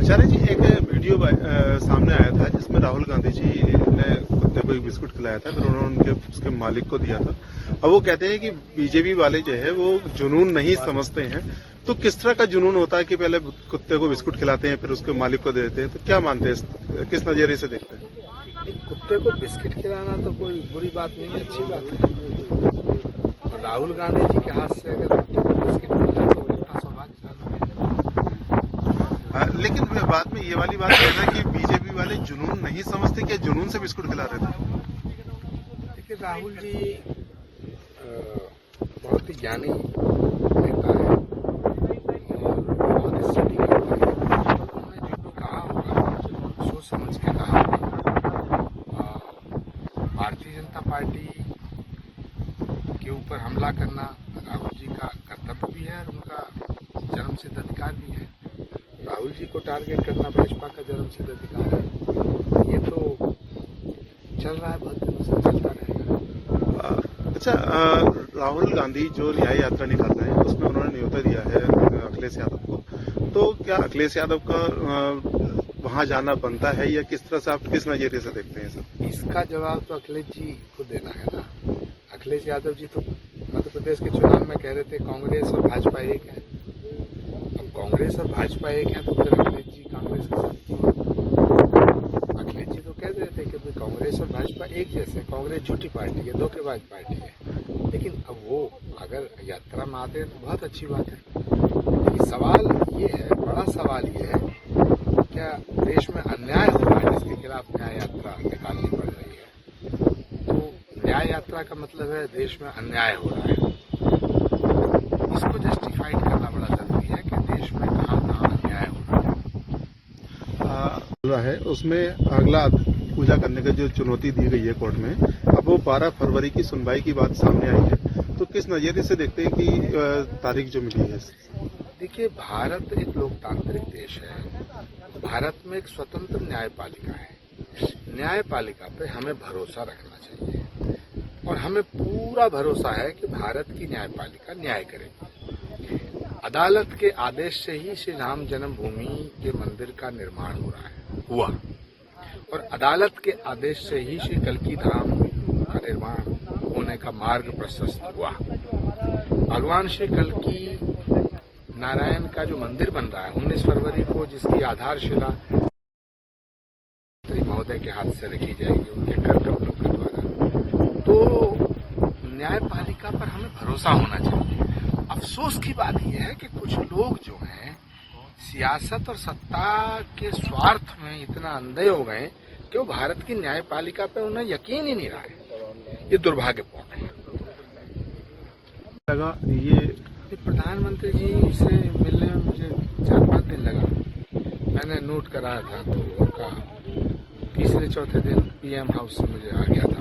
आचार्य जी, एक वीडियो सामने आया था जिसमें राहुल गांधी जी ने कुत्ते को एक बिस्कुट खिलाया था, फिर उन्होंने उसके मालिक को दिया था। अब वो कहते हैं कि बीजेपी वाले जो है वो जुनून नहीं समझते हैं। तो किस तरह का जुनून होता है कि पहले कुत्ते को बिस्कुट खिलाते हैं फिर उसके मालिक को दे देते हैं? तो क्या मानते हैं, किस नजरिए से देखते हैं? कुत्ते को बिस्किट खिलाना तो कोई बुरी बात नहीं है, अच्छी बात है। राहुल गांधी जी के हाथ से अगर कुत्ते को बिस्किट मिला तो इतना सौभाग्यशाली है। लेकिन बाद में ये वाली बात है ना कि बीजेपी वाले जुनून नहीं समझते, क्या जुनून से बिस्कुट खिला रहे थे? देखिए, राहुल जी बहुत ही ज्ञानी नेता है और बहुत ही सटीक नेता है। उन्होंने जो भी कहा होगा सोच समझ के कहा होगा। भारतीय जनता पार्टी के ऊपर हमला करना राहुल जी का कर्तव्य भी है और उनका जन्मसिद्ध अधिकार भी है। राहुल जी को टारगेट करना भाजपा का जन्मसिद्ध अधिकार है। ये तो चल रहा है, बहुत दिनों से चलता रहेगा। अच्छा, राहुल गांधी जो न्याय यात्रा निकाल रहे हैं उसमें उन्होंने न्योता दिया है अखिलेश यादव को। तो क्या अखिलेश यादव का वहां जाना बनता है या किस तरह से, आप किस नजरिए से देखते हैं सर? इसका जवाब तो अखिलेश जी को देना है ना। अखिलेश यादव जी तो मध्य प्रदेश के चुनाव में कह रहे थे कांग्रेस और भाजपा एक है। अब कांग्रेस और भाजपा एक है तो फिर अखिलेश जी कांग्रेस के साथ क्यों? अखिलेश जी तो कह रहे थे कि कांग्रेस और भाजपा एक जैसे, कांग्रेस झूठी पार्टी है, धोखेबाज पार्टी है। लेकिन अब वो अगर यात्रा में आते हैं तो बहुत अच्छी बात है। लेकिन सवाल ये है, बड़ा सवाल ये है, क्या देश में अन्याय हो रहा है जिसके खिलाफ न्याय यात्रा निकालनी पड़ रही है? तो न्याय यात्रा का मतलब है देश में अन्याय हो रहा है। इसको जस्टिफाइड करना बड़ा जरूरी है कि देश में कहाँ कहाँ अन्याय हो रहा है। उसमें अगला पूजा करने का जो चुनौती दी गई है कोर्ट में, अब वो 12 फरवरी की सुनवाई की बात सामने आई है। तो किस नजरिए से देखते हैं कि तारीख जो मिली है? देखिए, भारत एक लोकतांत्रिक देश है। भारत में एक स्वतंत्र न्यायपालिका है। न्यायपालिका पे हमें भरोसा रखना चाहिए और हमें पूरा भरोसा है कि भारत की न्यायपालिका न्याय करेगी। अदालत के आदेश से ही श्री राम जन्मभूमि के मंदिर का निर्माण हुआ और अदालत के आदेश से ही श्री कल्की धाम का निर्माण होने का मार्ग प्रशस्त हुआ। भगवान श्री कल्की नारायण का जो मंदिर बन रहा है 19 फरवरी को, जिसकी आधारशिला महोदय के हाथ से रखी जाएगी, उनके कर कमलों के द्वारा। तो न्यायपालिका पर हमें भरोसा होना चाहिए। अफसोस की बात यह है कि कुछ लोग जो हैं सियासत और सत्ता के स्वार्थ में इतना अंधे हो गए कि वो भारत की न्यायपालिका पर उन्हें यकीन ही नहीं रहा है। ये दुर्भाग्यपूर्ण है। लगा ये प्रधानमंत्री जी से मिलने में मुझे 4-5 दिन लगा। मैंने नोट कराया था तो उनका तीसरे चौथे दिन पीएम हाउस से मुझे आ गया था।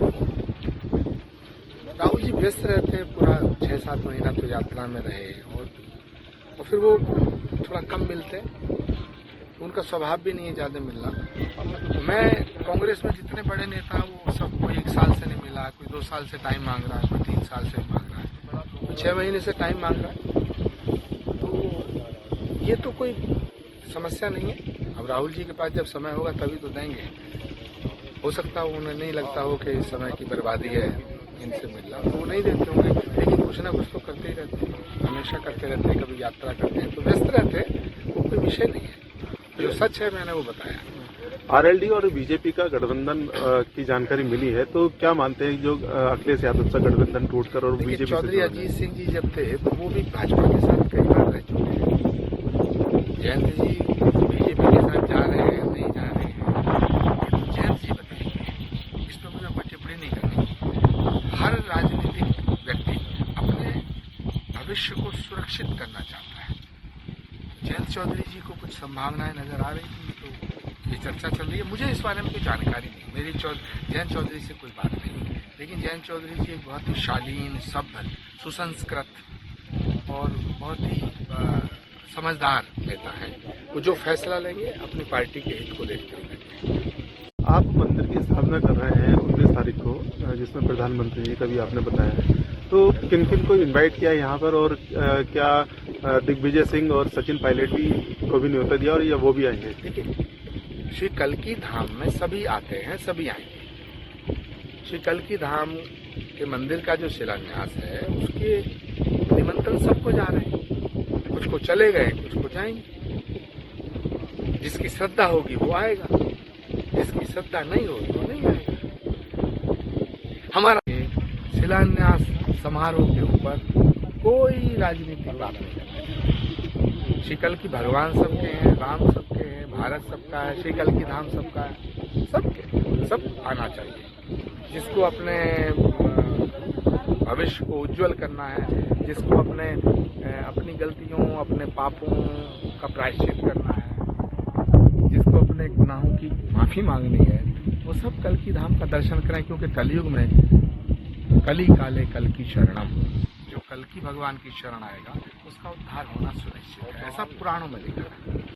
राहुल जी व्यस्त रहते, पूरा 6-7 महीना तो यात्रा में रहे और फिर वो थोड़ा कम मिलते। उनका स्वभाव भी नहीं है ज्यादा मिलना। मैं कांग्रेस में जितने बड़े नेता वो सब, कोई 1 साल से नहीं मिला, कोई 2 साल से टाइम मांग रहा है, कोई 3 साल से मांग रहा है, 6 महीने से टाइम मांग रहा है। तो ये तो कोई समस्या नहीं है। अब राहुल जी के पास जब समय होगा तभी तो देंगे। हो सकता है उन्हें नहीं लगता हो कि इस समय की बर्बादी है इनसे मिलना, तो वो नहीं देते होंगे। लेकिन कुछ ना कुछ तो करते ही रहते हैं, हमेशा करते रहते हैं। कभी यात्रा करते हैं तो व्यस्त रहते हैं, वो कोई विषय नहीं है। जो सच है मैंने वो बताया। आरएलडी और बीजेपी का गठबंधन की जानकारी मिली है, तो क्या मानते हैं जो अखिलेश यादव से गठबंधन टूटकर और बीजेपी चौधरी अजीत सिंह जी जब थे तो वो भी भाजपा के साथ कई बार रह चुके हैं। जयंत जी बीजेपी के साथ जा रहे हैं नहीं जा रहे हैं, जयंत जी बताएंगे। इस पर मुझे कोई टिप्पणी नहीं करनी। हर राजनीतिक व्यक्ति अपने भविष्य को सुरक्षित करना चाहता है। जयंत चौधरी जी को कुछ संभावनाएं नजर आ रही थी तो ये चर्चा चल रही है। मुझे इस बारे में कोई जानकारी नहीं, मेरी जयंत चौधरी से कोई बात नहीं। लेकिन जयंत चौधरी जी एक बहुत ही शालीन, सभ्य, सुसंस्कृत और बहुत ही समझदार नेता है। वो जो फैसला लेंगे अपनी पार्टी के हित को देखते हुए। आप मंदिर की स्थापना कर रहे हैं 19 तारीख को, जिसमें प्रधानमंत्री जी का भी आपने बताया है, तो किन किन को इनवाइट किया यहाँ पर और क्या दिग्विजय सिंह और सचिन पायलट भी को भी न्योता दिया और ये वो भी आएंगे। देखिए, श्री कल्की धाम में सभी आते हैं, सभी आएंगे। श्री कल्की धाम के मंदिर का जो शिलान्यास है उसके निमंत्रण सबको जा रहे हैं। कुछ को चले गए, कुछ को जाएंगे। जिसकी श्रद्धा होगी वो आएगा, जिसकी श्रद्धा नहीं होगी वो नहीं आएगा। हमारा शिलान्यास समारोह के ऊपर कोई राजनीतिक बात नहीं है। श्री कल्की भगवान सबके हैं, राम सबके हैं, भारत सबका है, श्री कल्की धाम सबका है, सबके सब आना चाहिए। जिसको अपने भविष्य को उज्जवल करना है, जिसको अपनी गलतियों, अपने पापों का प्रायश्चित करना है, जिसको अपने गुनाहों की माफी मांगनी है, वो सब कल्की धाम का दर्शन करें। क्योंकि कलयुग में कली काले कल की शरणम, जो कल्की भगवान की शरण आएगा उसका उद्धार होना सुनिश्चित है, ऐसा पुराणों में लिखा है।